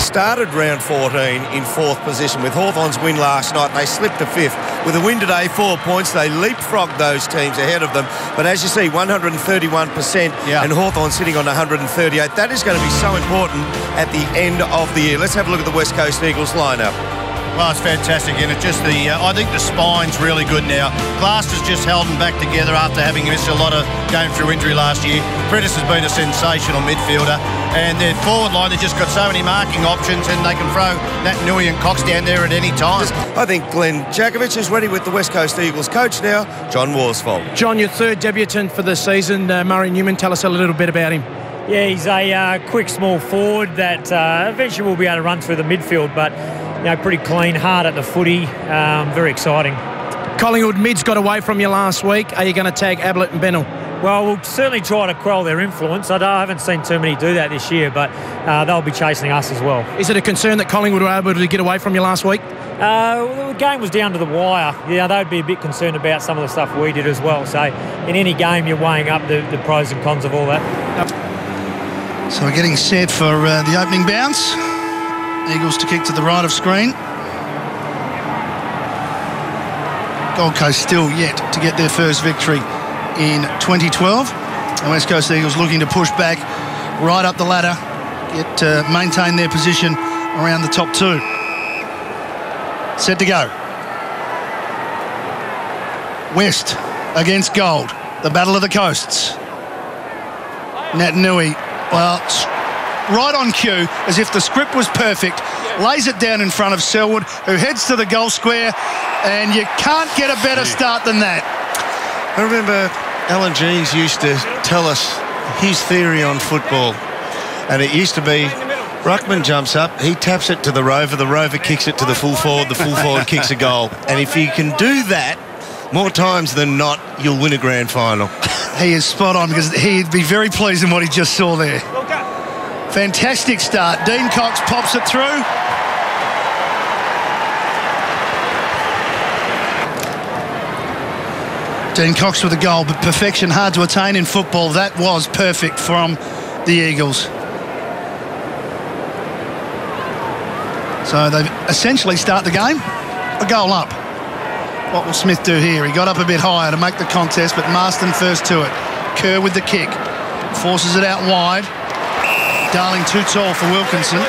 started round 14 in 4th position. With Hawthorn's win last night, they slipped to 5th. With a win today, 4 points, they leapfrogged those teams ahead of them. But as you see, 131%, and Hawthorn sitting on 138. That is going to be so important at the end of the year. Let's have a look at the West Coast Eagles lineup. Well, it's fantastic, and it's just I think the spine's really good now. Glass has just held them back together after having missed a lot of going through injury last year. Prentice has been a sensational midfielder, and their forward line, they've just got so many marking options, and they can throw Nat Nui and Cox down there at any time. I think Glenn Jakovich is ready with the West Coast Eagles coach now, John Worsfold. John, your 3rd debutant for the season, Murray Newman. Tell us a little bit about him. Yeah, he's a quick, small forward that eventually will be able to run through the midfield, but pretty clean, hard at the footy, very exciting. Collingwood mids got away from you last week. Are you going to tag Ablett and Bennell? Well, we'll certainly try to quell their influence. I haven't seen too many do that this year, but they'll be chasing us as well. Is it a concern that Collingwood were able to get away from you last week? The game was down to the wire. Yeah, they'd be a bit concerned about some of the stuff we did as well. So in any game, you're weighing up the pros and cons of all that. So we're getting set for the opening bounce. Eagles to kick to the right of screen. Gold Coast still yet to get their first victory in 2012. The West Coast Eagles looking to push back right up the ladder, maintain their position around the top 2. Set to go. West against Gold. The battle of the coasts. Nat Nui, well, right on cue, as if the script was perfect, lays it down in front of Selwood, who heads to the goal square, and you can't get a better start than that. I remember Alan Jeans used to tell us his theory on football, and it used to be ruckman jumps up, he taps it to the rover kicks it to the full forward kicks a goal. And if you can do that more times than not, you'll win a grand final. He is spot on, because he'd be very pleased in what he just saw there. Fantastic start. Dean Cox pops it through. Dean Cox with a goal, but perfection hard to attain in football. That was perfect from the Eagles. So they essentially start the game a goal up. What will Smith do here? He got up a bit higher to make the contest, but Marston first to it. Kerr with the kick. Forces it out wide. Darling too tall for Wilkinson.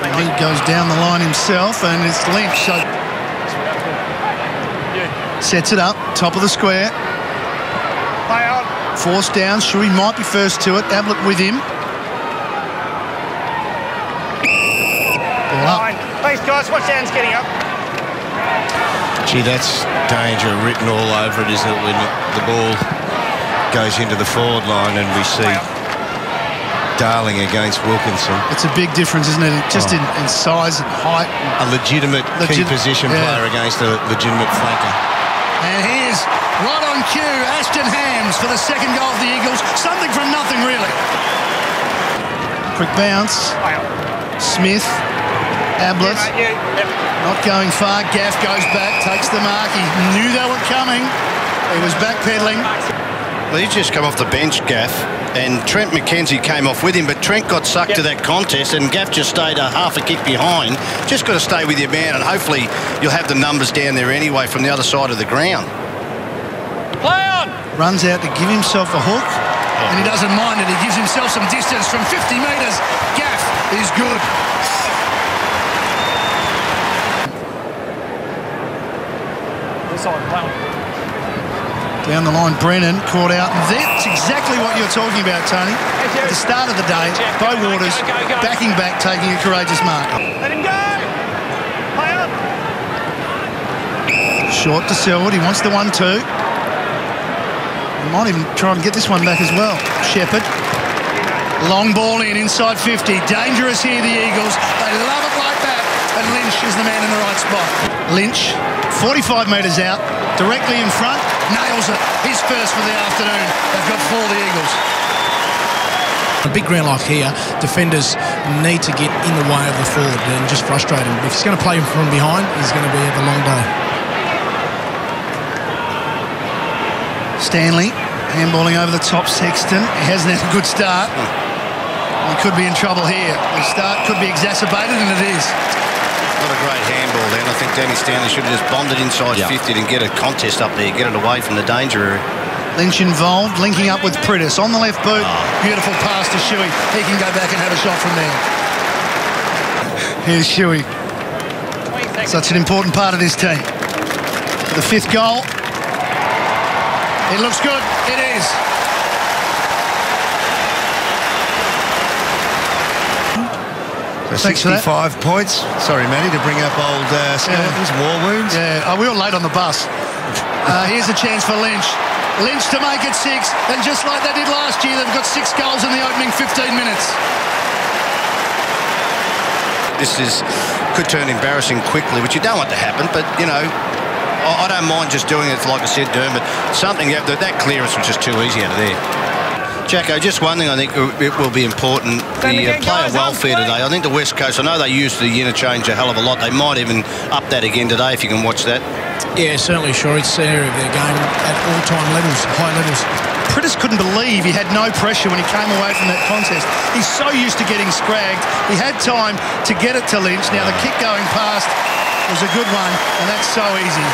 And he goes down the line himself, and it's Lynch. So sets it up, top of the square. Forced down. Shuey might be first to it. Ablett with him. Ball up. Thanks, guys. Watch Dan's getting up. Gee, that's danger written all over it, isn't it, when the ball goes into the forward line and we see Darling against Wilkinson. It's a big difference, isn't it? Just in size and height. A legitimate key position player against a legitimate flanker. And here's, right on cue, Ashton Hams for the second goal of the Eagles. Something from nothing, really. Quick bounce. Smith. Ablett. Not going far. Gaff goes back, takes the mark. He knew they were coming. He was backpedaling. Well, he's just come off the bench, Gaff, and Trent McKenzie came off with him, but Trent got sucked to that contest, and Gaff just stayed a half a kick behind. Just got to stay with your man, and hopefully you'll have the numbers down there anyway from the other side of the ground. Play on! Runs out to give himself a hook, and he doesn't mind it. He gives himself some distance from 50 metres. Gaff is good. Down the line, Brennan caught out. And that's exactly what you're talking about, Tony. At the start of the day, Bo Waters backing back, taking a courageous mark. Let him go! Play on! Short to Selwood. He wants the 1-2. He might even try and get this one back as well. Shepherd. Long ball in, inside 50. Dangerous here, the Eagles. They love it like that. And Lynch is the man in the right spot. Lynch, 45 metres out, directly in front, nails it. His first for the afternoon. They've got 4, the Eagles. A big ground like here, defenders need to get in the way of the forward and just frustrate him. If he's going to play him from behind, he's going to be have a long day. Stanley Handballing over the top, Sexton. He hasn't had a good start. He could be in trouble here. The start could be exacerbated, and it is. Not a great handball then. I think Danny Stanley should have just bombed it inside 50 and get a contest up there, get it away from the danger area. Lynch involved, linking up with Prittis. On the left boot, beautiful pass to Shuey. He can go back and have a shot from there. Here's Shuey. Such an important part of this team. The 5th goal. It looks good. It is. So 65 points. Sorry, Matty, to bring up old skeletons, war wounds. Yeah, we were late on the bus. Here's a chance for Lynch. Lynch to make it 6, and just like they did last year, they've got 6 goals in the opening 15 minutes. This could turn embarrassing quickly, which you don't want to happen, but, you know, I don't mind just doing it, like I said, Dermot. Something, that clearance was just too easy out of there. Jacko, just one thing I think it will be important, the player welfare today. I think the West Coast, I know they used the interchange a hell of a lot. They might even up that again today if you can watch that. Yeah, certainly, sure. It's the area of their game at all-time levels, high levels. Prittis couldn't believe he had no pressure when he came away from that contest. He's so used to getting scragged. He had time to get it to Lynch. Now the kick going past was a good one, and that's so easy.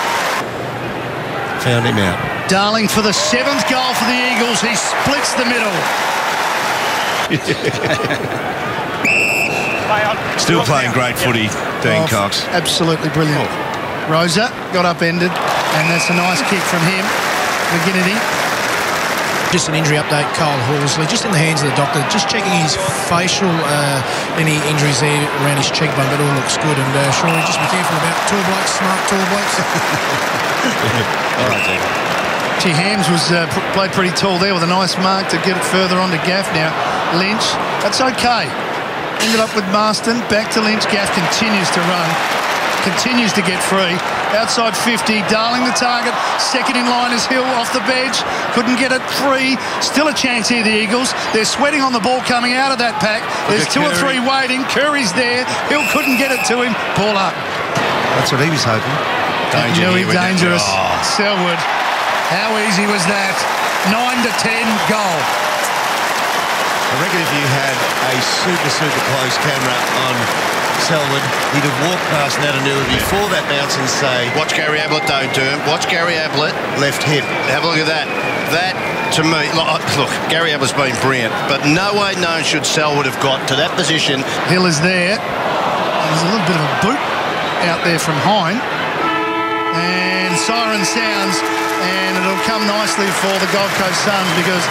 Found him out. Darling for the 7th goal for the Eagles. He splits the middle. Still playing great footy, Dean Cox. Absolutely brilliant. Rosa got upended, and that's a nice kick from him. McGinnity. Just an injury update, Cole Horsley, just in the hands of the doctor, just checking his facial, any injuries there around his cheekbone, but all looks good. And surely just be careful about tall blokes, smart tall blokes. All right, Dean. Gee, Hams was played pretty tall there with a nice mark to get it further on to Gaff now. Lynch, that's okay. Ended up with Marston, back to Lynch. Gaff continues to run, continues to get free. Outside 50, Darling the target. Second in line is Hill off the bench. Couldn't get it free. Still a chance here, the Eagles. They're sweating on the ball coming out of that pack. There's 2 or 3 waiting. Curry's there. Hill couldn't get it to him. Ball up. That's what he was hoping. Dangerous. Selwood. How easy was that? 9-10 goal. I reckon if you had a super close camera on Selwood, he'd have walked past Natanua before that bounce and say... Watch Gary Ablett, though, Derm. Watch Gary Ablett. Left hip. Have a look at that. That, to me... Look, Gary Ablett's been brilliant, but no way known should Selwood have got to that position. Hill is there. There's a little bit of a boot out there from Hine. And siren sounds, and it'll come nicely for the Gold Coast Suns because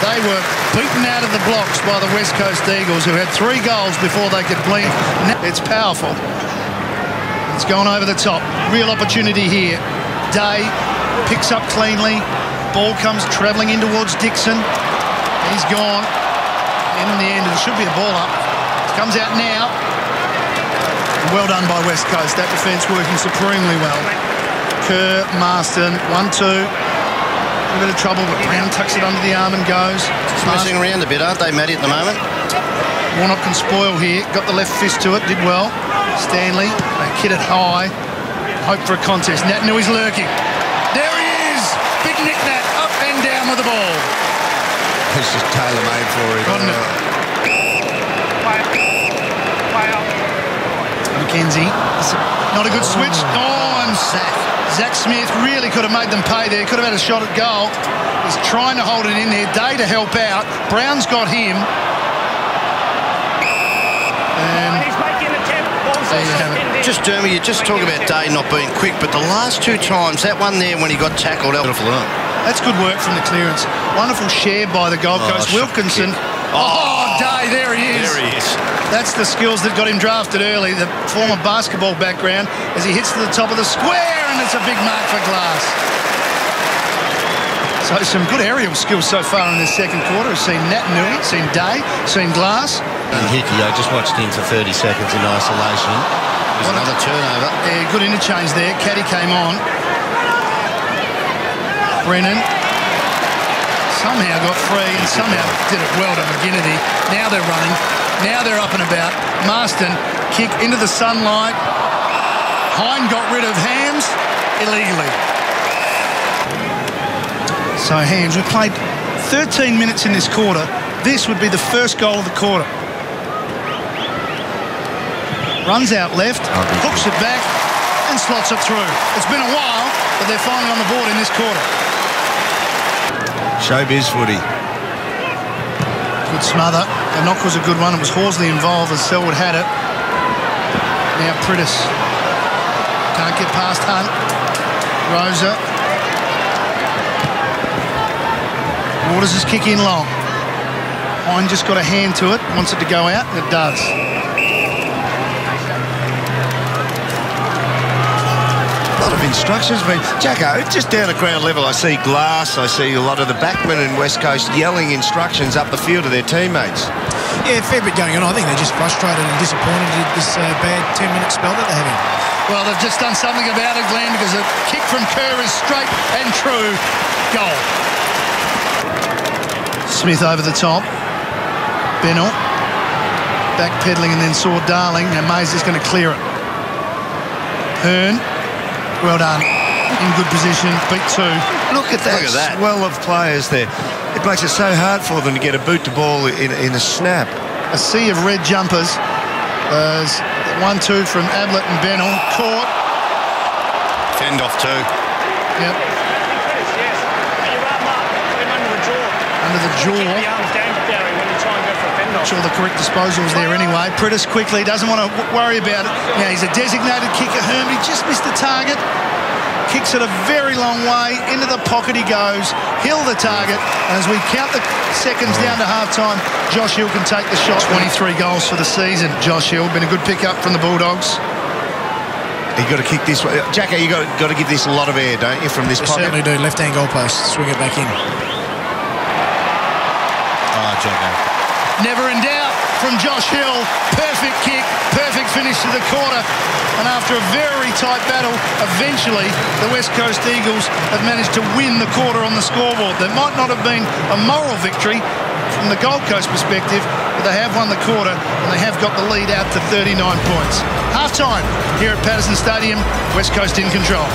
they were beaten out of the blocks by the West Coast Eagles, who had 3 goals before they could blink. It's powerful. It's gone over the top. Real opportunity here. Day picks up cleanly. Ball comes travelling in towards Dixon. He's gone. And in the end, it should be a ball up. It comes out now. Well done by West Coast. That defence working supremely well. Kerr, Marston, 1-2. A bit of trouble, but Brown tucks it under the arm and goes. Just messing around a bit, aren't they, Matty, at the moment? Warnock can spoil here. Got the left fist to it, did well. Stanley, they hit it high. Hope for a contest. Natanui's lurking. There he is! Big Nick Nat, up and down with the ball. It's just tailor-made for him. McKenzie, not a good switch. Oh, and Zach Smith really could have made them pay there. Could have had a shot at goal. He's trying to hold it in there. Day to help out. Brown's got him. And He's making a attempt. there you have it. Just, Dermy, you just talk about Day not being quick, but the last 2 times, that one there when he got tackled, beautiful. That's good work from the clearance. Wonderful share by the Gold Coast. Wilkinson. Day, there he is. There he is. That's the skills that got him drafted early, the former basketball background, as he hits to the top of the square, and it's a big mark for Glass. So some good aerial skills so far in this second quarter. We've seen Natanui, seen Day, seen Glass. And Hickey, I just watched him for 30 seconds in isolation. There's another turnover. Yeah, good interchange there. Caddy came on. Brennan somehow got free and somehow did it well to McGinnity. Now they're running. Now they're up and about. Marston, kick into the sunlight. Hine got rid of Hams illegally. So hands. We've played 13 minutes in this quarter. This would be the first goal of the quarter. Runs out left, hooks it back and slots it through. It's been a while, but they're finally on the board in this quarter. Showbiz footy. Good smother. The knock was a good one. It was Horsley involved as Selwood had it. Now Prittis. Can't get past Hunt. Rosa. Waters his kick in long. Hine just got a hand to it. Wants it to go out, and it does. Instructions, but Jacko, just down at ground level, I see Glass, I see a lot of the backmen in West Coast yelling instructions up the field to their teammates. Yeah, a fair bit going on. I think they're just frustrated and disappointed at this bad 10-minute spell that they're having. Well, they've just done something about it, Glenn, because a kick from Kerr is straight and true. Goal. Smith over the top. Bennell. Backpedaling and then saw Darling. Now Mays is going to clear it. Hearn. Well done. In good position. Beat two. Look at that swell of players there. It makes it so hard for them to get a boot to ball in a snap. A sea of red jumpers. 1-2 from Ablett and Bennell. Caught. Fend off two. Yep. Yes. You run up, put him under the jaw. Under the jaw. Keep the arms down, Barry, when you try and go for a fend off. Not sure the correct disposal was there anyway. Prittis quickly doesn't want to worry about it. Now he's a designated kicker. Hermby just missed the target. Kicks it a very long way. Into the pocket he goes. Hill the target. And as we count the seconds down to half-time, Josh Hill can take the shot. 23 goals for the season. Josh Hill, been a good pickup from the Bulldogs. You've got to kick this way. Jacko, you've got to give this a lot of air, don't you, from this pocket? Certainly do. Left-hand goalpost. Swing it back in. Oh, Jacko. Never in doubt from Josh Hill. Perfect kick, perfect finish to the quarter. And after a very tight battle, eventually the West Coast Eagles have managed to win the quarter on the scoreboard. There might not have been a moral victory from the Gold Coast perspective, but they have won the quarter and they have got the lead out to 39 points. Half-time here at Patterson Stadium, West Coast in control.